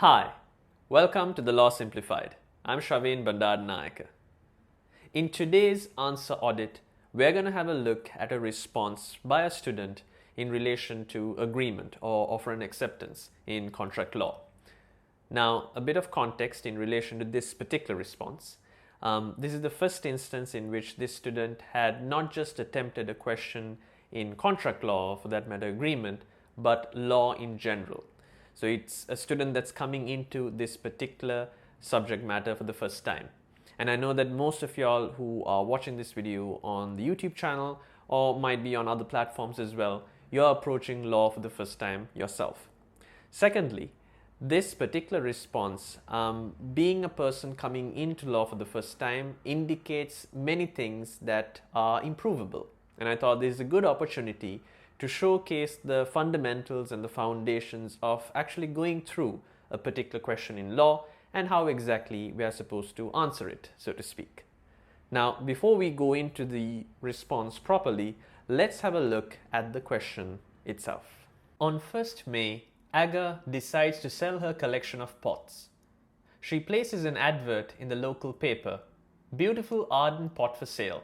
Hi, welcome to the Law Simplified. I'm Bandaranayake. In today's answer audit, we're going to have a look at a response by a student in relation to agreement or offer and acceptance in contract law. Now, a bit of context in relation to this particular response. This is the first instance in which this student had not just attempted a question in contract law, or for that matter agreement, but law in general. So it's a student that's coming into this particular subject matter for the first time. And I know that most of y'all who are watching this video on the YouTube channel or might be on other platforms as well, you're approaching law for the first time yourself. Secondly, this particular response, being a person coming into law for the first time, indicates many things that are improvable. And I thought this is a good opportunity to showcase the fundamentals and the foundations of actually going through a particular question in law and how exactly we are supposed to answer it, so to speak. Now, before we go into the response properly, let's have a look at the question itself. On 1st May, Aga decides to sell her collection of pots. She places an advert in the local paper. Beautiful Arden pot for sale.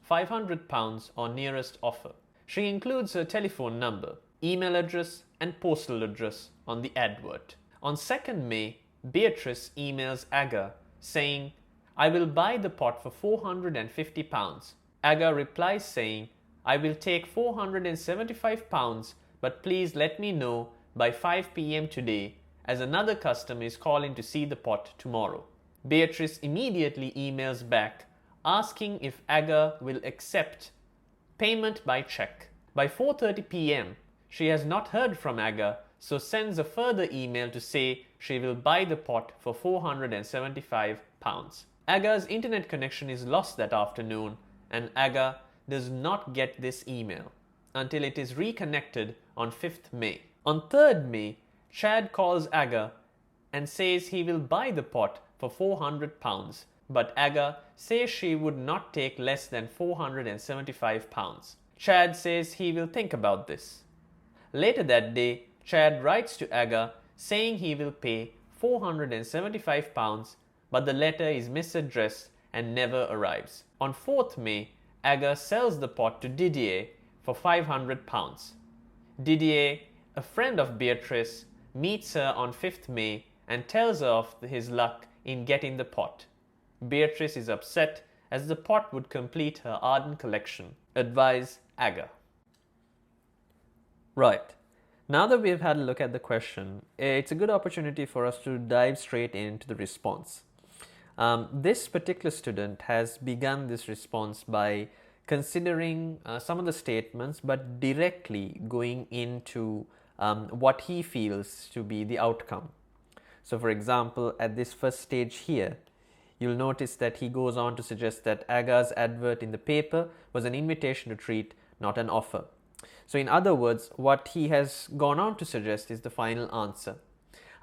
£500 or nearest offer. She includes her telephone number, email address and postal address on the advert. On 2nd May, Beatrice emails Aga saying, "I will buy the pot for £450. Aga replies saying, "I will take £475, but please let me know by 5 p.m. today, as another customer is calling to see the pot tomorrow." Beatrice immediately emails back asking if Aga will accept payment by check. By 4:30 p.m., she has not heard from Aga, so sends a further email to say she will buy the pot for £475. Aga's internet connection is lost that afternoon, and Aga does not get this email until it is reconnected on 5th May. On 3rd May, Chad calls Aga and says he will buy the pot for £400, but Aga says she would not take less than £475. Chad says he will think about this. Later that day, Chad writes to Aga saying he will pay £475, but the letter is misaddressed and never arrives. On 4th May, Aga sells the pot to Didier for £500. Didier, a friend of Beatrice, meets her on 5th May and tells her of his luck in getting the pot. Beatrice is upset as the pot would complete her Arden collection. Advise Aga. Right. Now that we've had a look at the question, it's a good opportunity for us to dive straight into the response. This particular student has begun this response by considering some of the statements, but directly going into what he feels to be the outcome. So, for example, at this first stage here, you'll notice that he goes on to suggest that Aga's advert in the paper was an invitation to treat, not an offer. So in other words, what he has gone on to suggest is the final answer.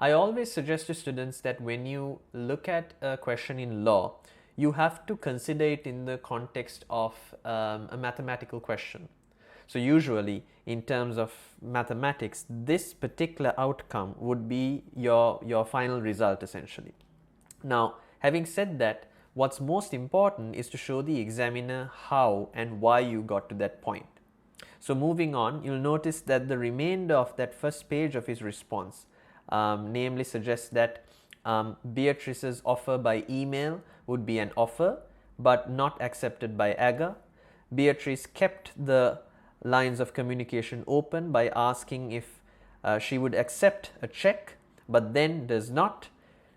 I always suggest to students that when you look at a question in law, you have to consider it in the context of a mathematical question. So usually, in terms of mathematics, this particular outcome would be your final result essentially. Now, having said that, what's most important is to show the examiner how and why you got to that point. So moving on, you'll notice that the remainder of that first page of his response namely suggests that Beatrice's offer by email would be an offer but not accepted by Aga. Beatrice kept the lines of communication open by asking if she would accept a check but then does not.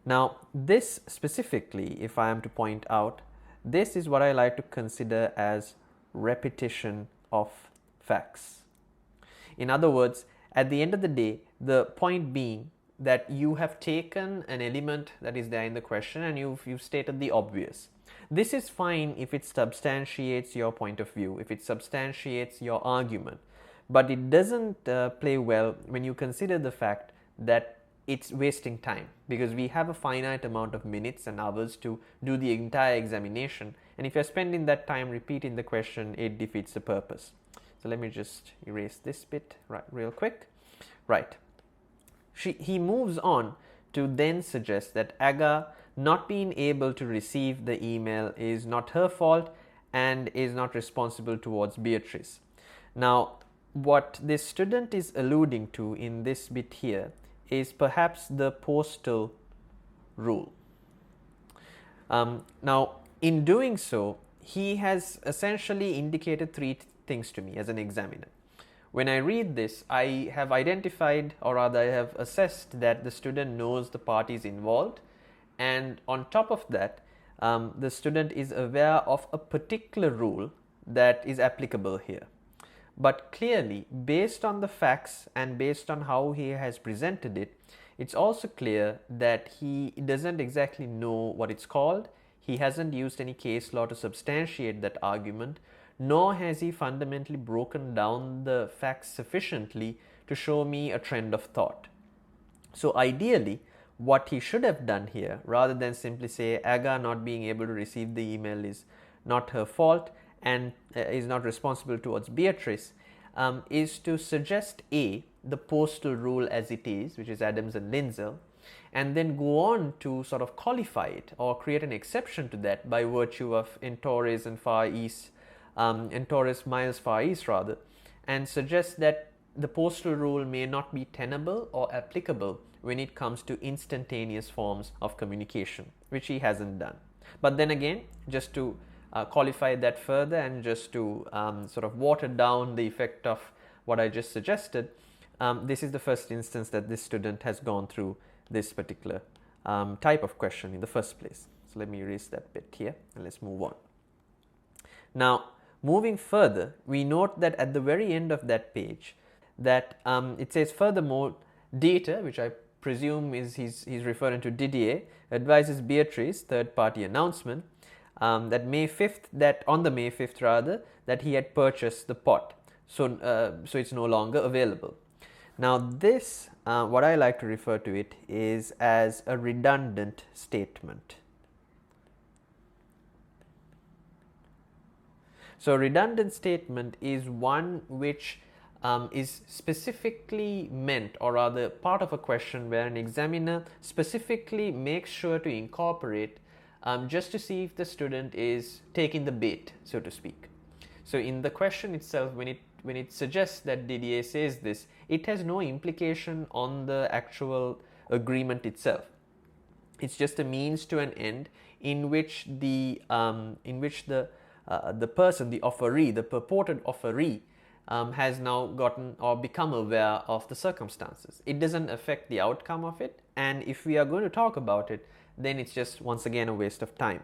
Now, this specifically, if I am to point out, this is what I like to consider as repetition of facts. In other words, at the end of the day, the point being that you have taken an element that is there in the question and you've stated the obvious. This is fine if it substantiates your point of view, if it substantiates your argument, but it doesn't play well when you consider the fact that it's wasting time, because we have a finite amount of minutes and hours to do the entire examination, and if you're spending that time repeating the question, it defeats the purpose. So let me just erase this bit real quick. Right. He moves on to then suggest that Aga not being able to receive the email is not her fault and is not responsible towards Beatrice. Now, what this student is alluding to in this bit here is perhaps the postal rule. Now, in doing so, he has essentially indicated three things to me as an examiner. When I read this, I have identified, or rather I have assessed, that the student knows the parties involved, and on top of that, the student is aware of a particular rule that is applicable here. But clearly, based on the facts and based on how he has presented it, it's also clear that he doesn't exactly know what it's called. He hasn't used any case law to substantiate that argument, nor has he fundamentally broken down the facts sufficiently to show me a trend of thought. So ideally, what he should have done here, rather than simply say Aga not being able to receive the email is not her fault and is not responsible towards Beatrice, is to suggest A, the postal rule as it is, which is Adams and Lindsell, and then go on to sort of qualify it or create an exception to that by virtue of Entores and Far East, Entores miles Far East rather, and suggest that the postal rule may not be tenable or applicable when it comes to instantaneous forms of communication, which he hasn't done. But then again, just to qualify that further and just to sort of water down the effect of what I just suggested, this is the first instance that this student has gone through this particular type of question in the first place. So let me erase that bit here and let's move on. Now, moving further, we note that at the very end of that page that it says, furthermore, Dieter, which I presume is he's referring to Didier, advises Beatrice, third party announcement, that May 5th, that on the May 5th rather, that he had purchased the pot. So it's no longer available. Now this, what I like to refer to it is as a redundant statement. So a redundant statement is one which is specifically meant, or rather part of a question where an examiner specifically makes sure to incorporate just to see if the student is taking the bait, so to speak. So in the question itself, when it suggests that Didier says this, it has no implication on the actual agreement itself. It's just a means to an end in which the person, the offeree, the purported offeree, has now gotten or become aware of the circumstances. It doesn't affect the outcome of it, and if we are going to talk about it, then it's just once again a waste of time.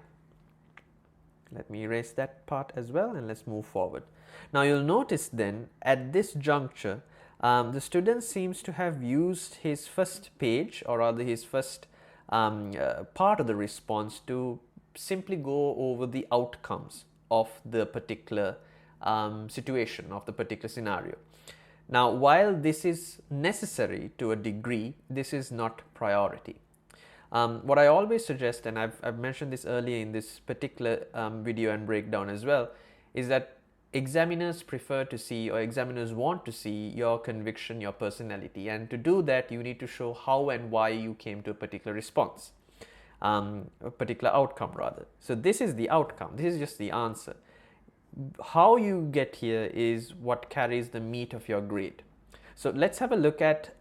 Let me erase that part as well and let's move forward. Now you'll notice then at this juncture, the student seems to have used his first page, or rather his first part of the response, to simply go over the outcomes of the particular situation, of the particular scenario. Now, while this is necessary to a degree, this is not priority. What I always suggest, and I've mentioned this earlier in this particular video and breakdown as well, is that examiners prefer to see, or examiners want to see, your conviction, your personality, and to do that you need to show how and why you came to a particular response, a particular outcome rather. So this is the outcome, this is just the answer. How you get here is what carries the meat of your grade. So let's have a look at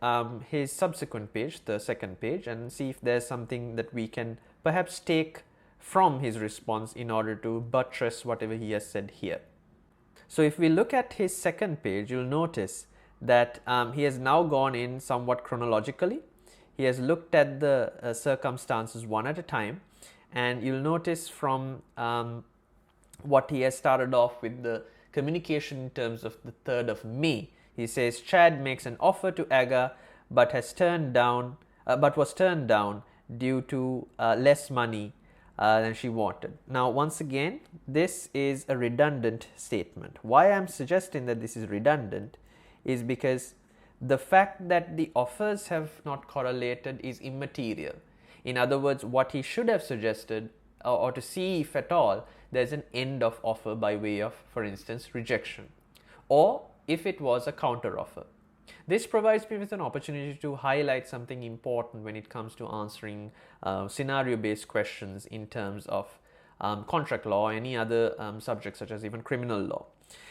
his subsequent page, the second page, and see if there's something that we can perhaps take from his response in order to buttress whatever he has said here. So if we look at his second page, you'll notice that he has now gone in somewhat chronologically. He has looked at the circumstances one at a time, and you'll notice from what he has started off with the communication in terms of the 3rd of May. He says Chad makes an offer to Aga but was turned down due to less money than she wanted. Now once again, this is a redundant statement. Why I'm suggesting that this is redundant is because the fact that the offers have not correlated is immaterial. In other words, what he should have suggested, or to see if at all there's an end of offer by way of, for instance, rejection, or if it was a counter offer. This provides me with an opportunity to highlight something important when it comes to answering scenario-based questions in terms of contract law or any other subject such as even criminal law.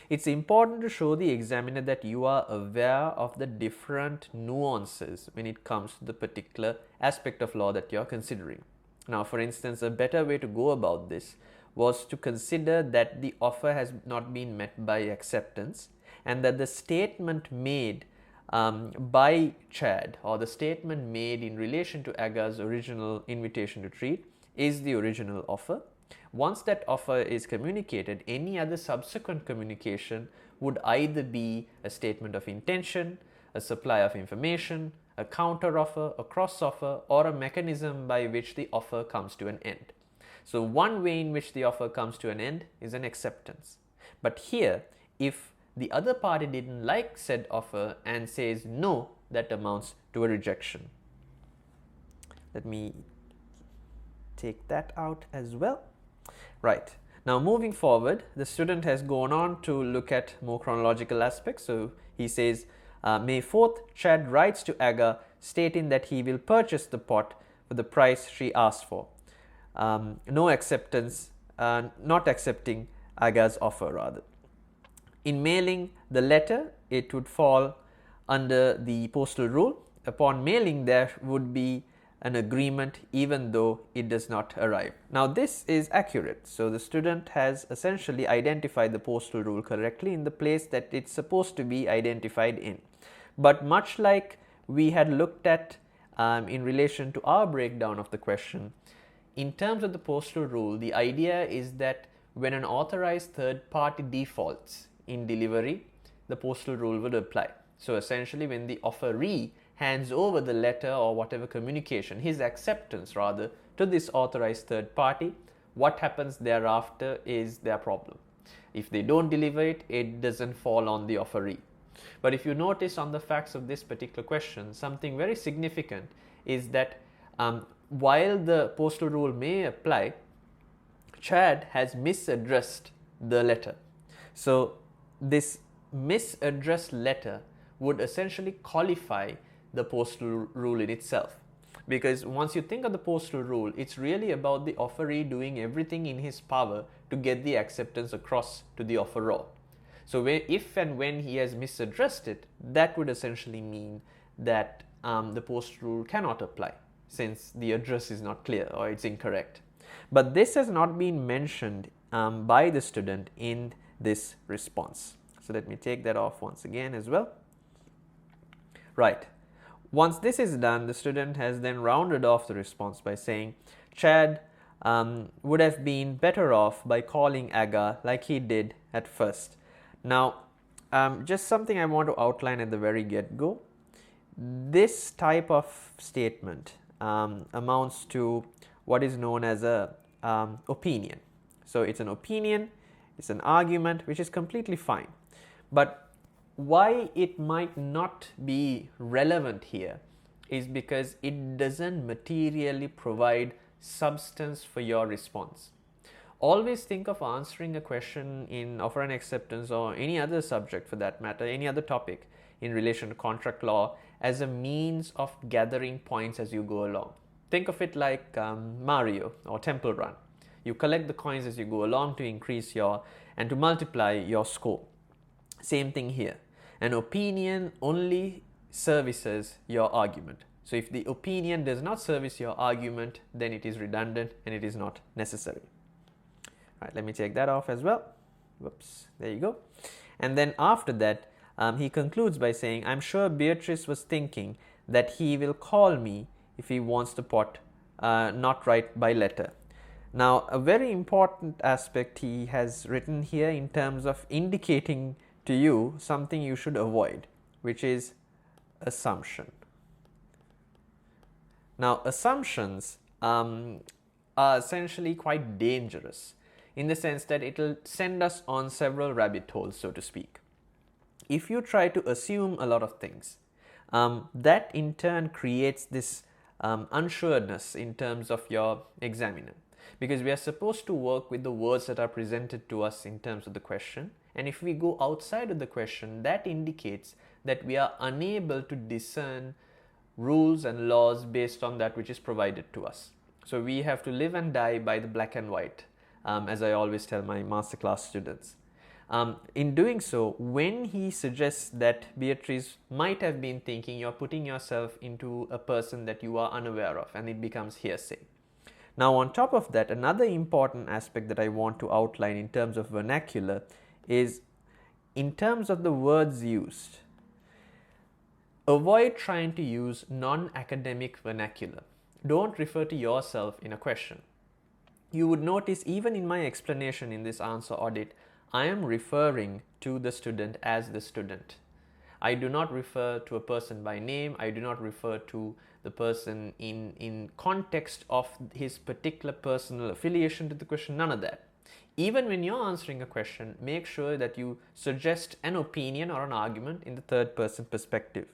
It's important to show the examiner that you are aware of the different nuances when it comes to the particular aspect of law that you're considering. Now, for instance, a better way to go about this was to consider that the offer has not been met by acceptance and that the statement made by Chad, or the statement made in relation to Aga's original invitation to treat, is the original offer. Once that offer is communicated, any other subsequent communication would either be a statement of intention, a supply of information, a counter offer, a cross offer, or a mechanism by which the offer comes to an end. So one way in which the offer comes to an end is an acceptance. But here, if the other party didn't like said offer and says no, that amounts to a rejection. Let me take that out as well. Right. Now moving forward, the student has gone on to look at more chronological aspects. So he says, May 4th, Chad writes to Aga stating that he will purchase the pot for the price she asked for. No acceptance, not accepting Aga's offer rather. In mailing the letter, it would fall under the postal rule. Upon mailing, there would be an agreement even though it does not arrive. Now this is accurate. So the student has essentially identified the postal rule correctly in the place that it's supposed to be identified in. But much like we had looked at in relation to our breakdown of the question, in terms of the postal rule, the idea is that when an authorized third party defaults in delivery, the postal rule would apply. So essentially, when the offeree hands over the letter or whatever communication, his acceptance rather, to this authorized third party, what happens thereafter is their problem. If they don't deliver it, it doesn't fall on the offeree. But if you notice on the facts of this particular question, something very significant is that while the postal rule may apply, Chad has misaddressed the letter. So this misaddressed letter would essentially qualify the postal rule in itself. Because once you think of the postal rule, it's really about the offeree doing everything in his power to get the acceptance across to the offeror. So if and when he has misaddressed it, that would essentially mean that the postal rule cannot apply, since the address is not clear or it's incorrect. But this has not been mentioned by the student in this response. So let me take that off once again as well. Right. Once this is done, the student has then rounded off the response by saying Chad would have been better off by calling Aga like he did at first. Now, just something I want to outline at the very get-go. This type of statement amounts to what is known as a opinion. So it's an opinion, it's an argument, which is completely fine. But why it might not be relevant here is because it doesn't materially provide substance for your response. Always think of answering a question in offer and acceptance or any other subject for that matter, any other topic in relation to contract law as a means of gathering points as you go along. Think of it like Mario or Temple Run. You collect the coins as you go along to increase and to multiply your score. Same thing here. An opinion only services your argument. So if the opinion does not service your argument, then it is redundant and it is not necessary. All right, let me take that off as well. Whoops, there you go. And then after that, he concludes by saying, I'm sure Beatrice was thinking that he will call me if he wants the pot, not write by letter. Now, a very important aspect he has written here in terms of indicating to you something you should avoid, which is assumption. Now, assumptions are essentially quite dangerous in the sense that it will send us on several rabbit holes, so to speak. If you try to assume a lot of things, that in turn creates this unsureness in terms of your examiner, because we are supposed to work with the words that are presented to us in terms of the question, and if we go outside of the question, that indicates that we are unable to discern rules and laws based on that which is provided to us. So we have to live and die by the black and white, as I always tell my masterclass students. In doing so, when he suggests that Beatrice might have been thinking, you're putting yourself into a person that you are unaware of, and it becomes hearsay. Now, on top of that, another important aspect that I want to outline in terms of vernacular is in terms of the words used. Avoid trying to use non-academic vernacular. Don't refer to yourself in a question. You would notice even in my explanation in this answer audit, I am referring to the student as the student. I do not refer to a person by name. I do not refer to the person in context of his particular personal affiliation to the question, none of that. Even when you're answering a question, make sure that you suggest an opinion or an argument in the third person perspective.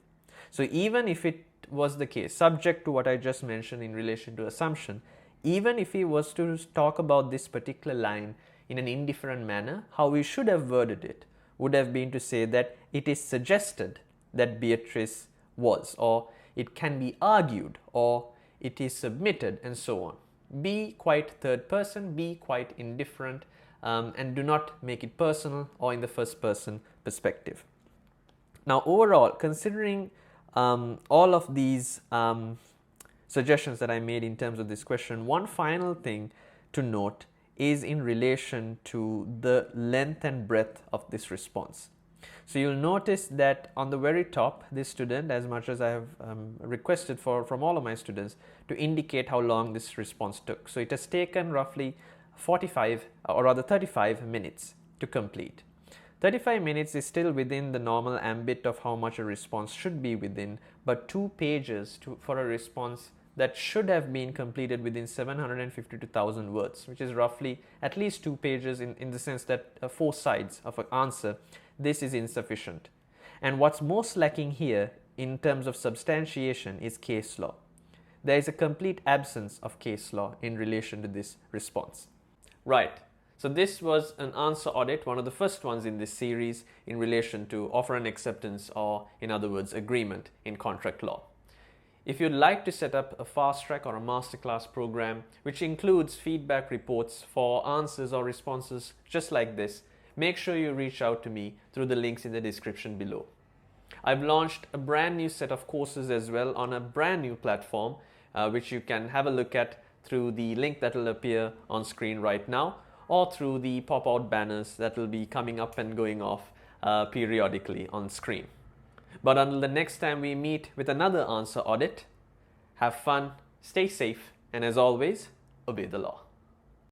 So even if it was the case, subject to what I just mentioned in relation to assumption, even if he was to talk about this particular line in an indifferent manner, how we should have worded it would have been to say that it is suggested that Beatrice was, or it can be argued, or it is submitted, and so on. Be quite third person, be quite indifferent, and do not make it personal or in the first person perspective. Now, overall, considering all of these suggestions that I made in terms of this question, one final thing to note is in relation to the length and breadth of this response. So you'll notice that on the very top, this student, as much as I have requested from all of my students, to indicate how long this response took. So it has taken roughly 45 or rather 35 minutes to complete. 35 minutes is still within the normal ambit of how much a response should be within, but 2 pages for a response that should have been completed within 750 to 1000 words, which is roughly at least 2 pages in the sense that 4 sides of an answer, this is insufficient. And what's most lacking here in terms of substantiation is case law. There is a complete absence of case law in relation to this response. Right. So this was an answer audit, one of the first ones in this series in relation to offer and acceptance, or in other words, agreement in contract law. If you'd like to set up a fast track or a masterclass program which includes feedback reports for answers or responses just like this, make sure you reach out to me through the links in the description below. I've launched a brand new set of courses as well on a brand new platform which you can have a look at through the link that will appear on screen right now, or through the pop-out banners that will be coming up and going off periodically on screen. But until the next time we meet with another answer audit, have fun, stay safe, and as always, obey the law.